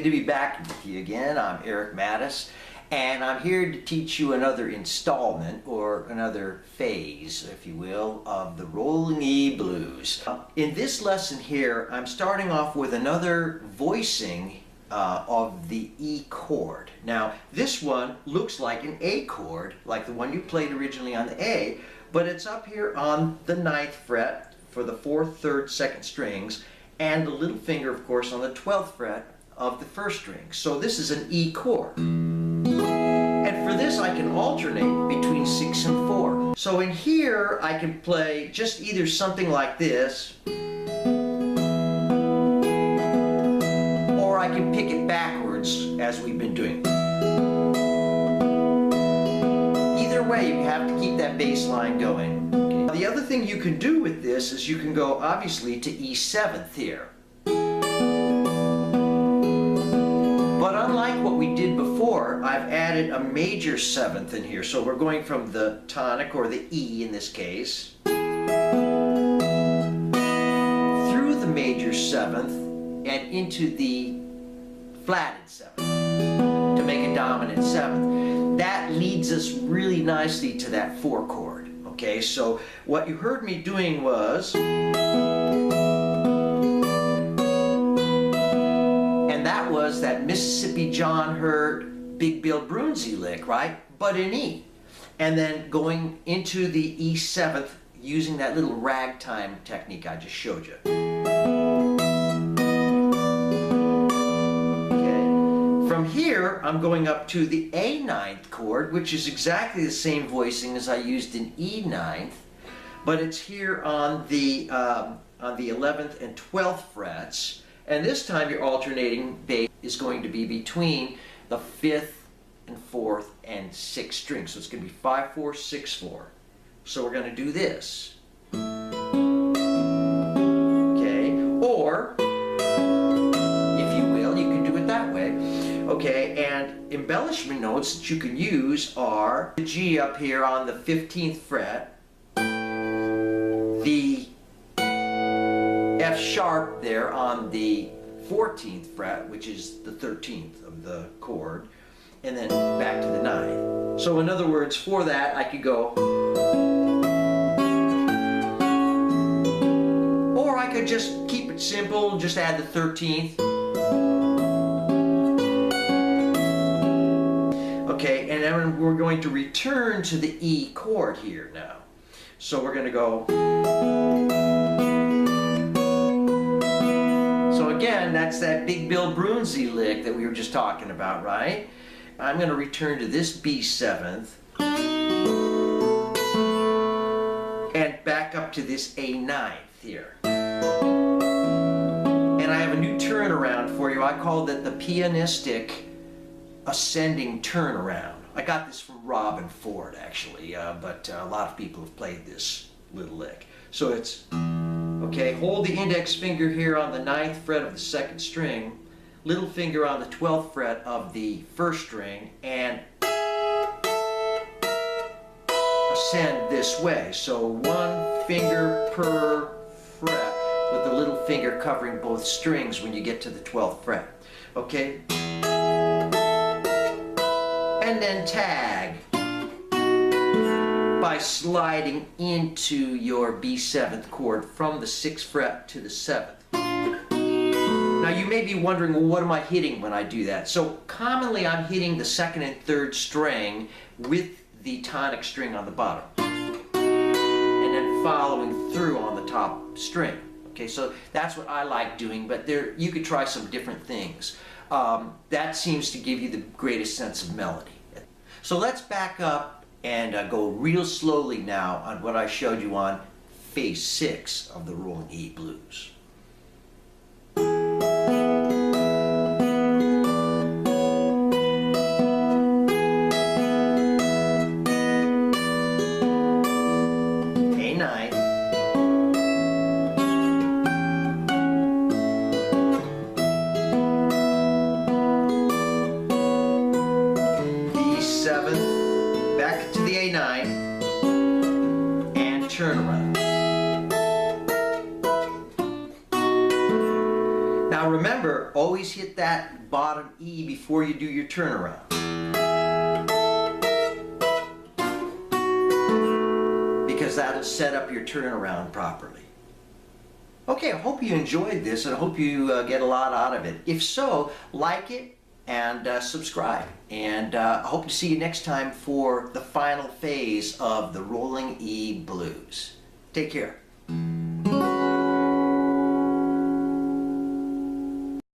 good to be back with you again. I'm Eric Madis, and I'm here to teach you another installment, or another phase, if you will, of the rolling E blues. In this lesson here, I'm starting off with another voicing of the E chord. Now, this one looks like an A chord, like the one you played originally on the A, but it's up here on the 9th fret for the 4th, 3rd, 2nd strings, and the little finger, of course, on the 12th fret of the 1st string. So this is an E chord. And for this, I can alternate between 6 and 4. So in here, I can play just either something like this, or I can pick it backwards, as we've been doing. Either way, you have to keep that bass line going. Okay. The other thing you can do with this is you can go, obviously, to E7th here. But unlike what we did before, I've added a major 7th in here. So we're going from the tonic, or the E in this case, through the major 7th and into the flatted 7th to make a dominant 7th. That leads us really nicely to that 4 chord. Okay, so what you heard me doing was, that was that Mississippi John Hurt Big Bill Brunsey lick, right? But in E. And then going into the E7th using that little ragtime technique I just showed you. Okay. From here, I'm going up to the A9th chord, which is exactly the same voicing as I used in E9th, but it's here on the 11th and 12th frets. And this time your alternating bass is going to be between the 5th and 4th and 6th strings. So it's going to be 5, 4, 6, 4. So we're going to do this. Okay, or if you will, you can do it that way. Okay, and embellishment notes that you can use are the G up here on the 15th fret, the F sharp there on the 14th fret, which is the 13th of the chord, and then back to the 9th. So in other words, for that I could go, or I could just keep it simple, just add the 13th. Okay, and then we're going to return to the E chord here now. So we're going to go, again, that's that Big Bill Brunsey lick that we were just talking about, right? I'm going to return to this B7th and back up to this A9th here. And I have a new turnaround for you. I call it the pianistic ascending turnaround. I got this from Robin Ford, actually, but a lot of people have played this little lick. So it's, okay, hold the index finger here on the 9th fret of the 2nd string, little finger on the 12th fret of the 1st string, and ascend this way. So 1 finger per fret, with the little finger covering both strings when you get to the 12th fret. Okay? And then tag by sliding into your B7th chord from the 6th fret to the 7th. Now you may be wondering, well, what am I hitting when I do that? So commonly I'm hitting the 2nd and 3rd string with the tonic string on the bottom, and then following through on the top string. Okay, so that's what I like doing, but you could try some different things. That seems to give you the greatest sense of melody. So let's back up and go real slowly now on what I showed you on phase 6 of the rolling E blues. A9, B7, back to the A9, and turn around. Now remember, always hit that bottom E before you do your turnaround. Because that'll set up your turnaround properly. Okay, I hope you enjoyed this and I hope you get a lot out of it. If so, like it and subscribe. And I hope to see you next time for the final phase of the rolling E blues. Take care.